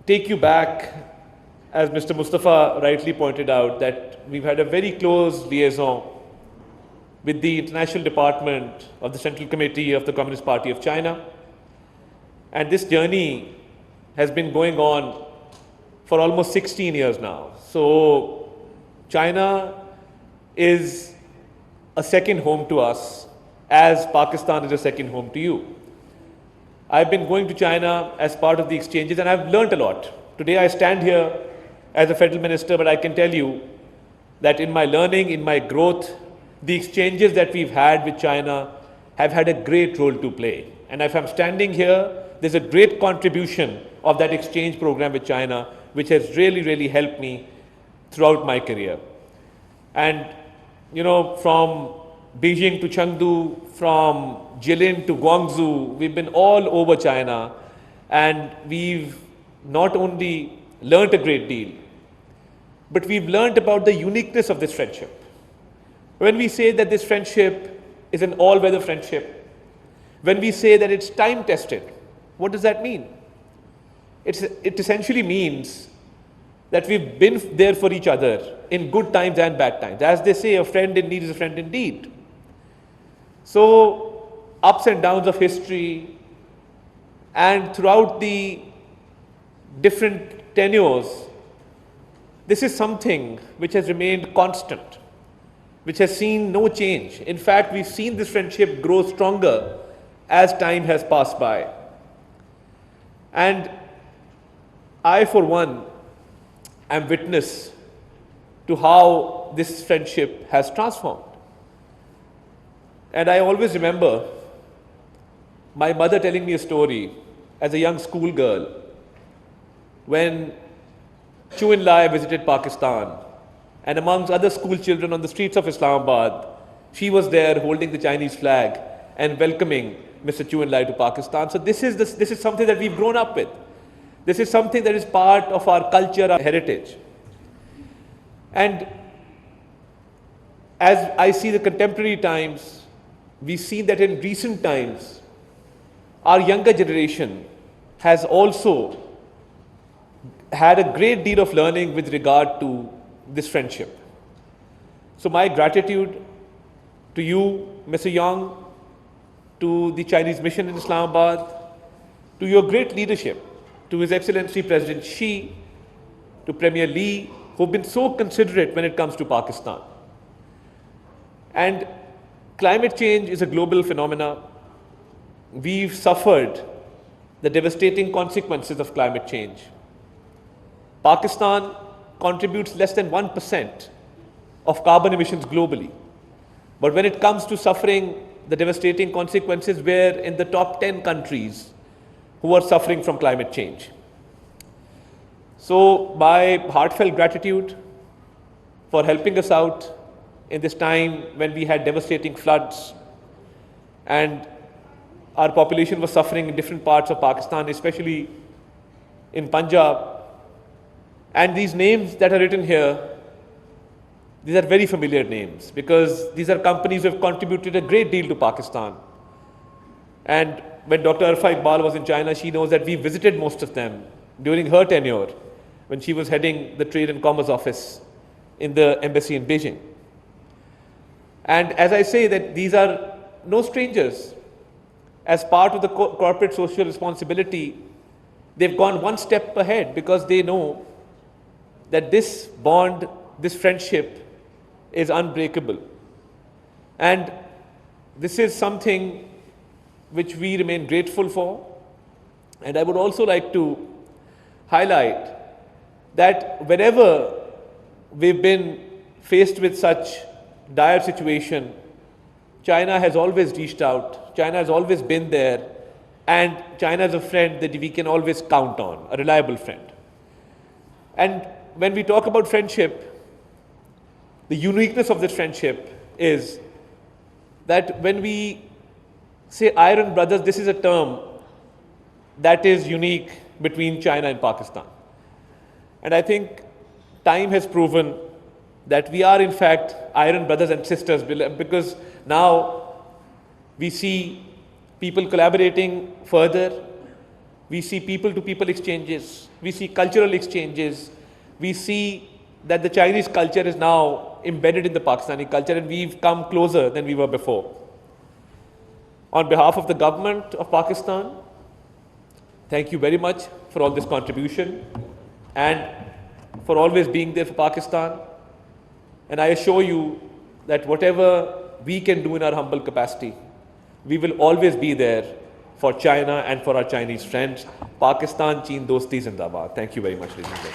take you back, as Mr. Mustafa rightly pointed out, that we've had a very close liaison with the International Department of the Central Committee of the Communist Party of China. And this journey has been going on for almost 16 years now. So China is a second home to us, as Pakistan is a second home to you. I've been going to China as part of the exchanges and I've learnt a lot. Today I stand here as a federal minister, but I can tell you that in my learning, in my growth, the exchanges that we've had with China have had a great role to play. And if I'm standing here, there's a great contribution of that exchange program with China, which has really, really helped me throughout my career. And, you know, from Beijing to Chengdu, from Jilin to Guangzhou, we've been all over China, and we've not only learnt a great deal, but we've learnt about the uniqueness of this friendship. When we say that this friendship is an all-weather friendship, when we say that it's time-tested, what does that mean? It essentially means that we've been there for each other in good times and bad times. As they say, a friend in need is a friend indeed. So, ups and downs of history, and throughout the different tenures, this is something which has remained constant, which has seen no change. In fact, we've seen this friendship grow stronger as time has passed by. And I, for one, am witness to how this friendship has transformed. And I always remember my mother telling me a story as a young schoolgirl when Chu Enlai visited Pakistan, and amongst other school children on the streets of Islamabad, she was there holding the Chinese flag and welcoming Mr. Chu Enlai to Pakistan. So this is something that we've grown up with. This is something that is part of our culture, our heritage. And as I see the contemporary times, we see that in recent times, our younger generation has also had a great deal of learning with regard to this friendship. So my gratitude to you, Mr. Yang, to the Chinese mission in Islamabad, to your great leadership, to His Excellency President Xi, to Premier Lee, who've been so considerate when it comes to Pakistan. And climate change is a global phenomenon. We've suffered the devastating consequences of climate change. Pakistan contributes less than 1% of carbon emissions globally. But when it comes to suffering the devastating consequences, we're in the top 10 countries who are suffering from climate change. So my heartfelt gratitude for helping us out in this time when we had devastating floods and our population was suffering in different parts of Pakistan, especially in Punjab. And these names that are written here, these are very familiar names because these are companies who have contributed a great deal to Pakistan. And when Dr. Arfa Iqbal was in China, she knows that we visited most of them during her tenure when she was heading the Trade and Commerce Office in the embassy in Beijing. And as I say that these are no strangers. As part of the corporate social responsibility, they've gone one step ahead because they know that this bond, this friendship is unbreakable. And this is something which we remain grateful for. And I would also like to highlight that whenever we've been faced with such dire situation, China has always reached out, China has always been there, and China is a friend that we can always count on, a reliable friend. And when we talk about friendship, the uniqueness of this friendship is that when we say iron brothers, this is a term that is unique between China and Pakistan. And I think time has proven that we are in fact iron brothers and sisters, because now we see people collaborating further. We see people-to-people exchanges. We see cultural exchanges. We see that the Chinese culture is now embedded in the Pakistani culture, and we've come closer than we were before. On behalf of the government of Pakistan, thank you very much for all this contribution and for always being there for Pakistan. And I assure you that whatever we can do in our humble capacity, we will always be there for China and for our Chinese friends. Pakistan, Cheen, Dosti, Zindabad. Thank you very much, ladies and gentlemen.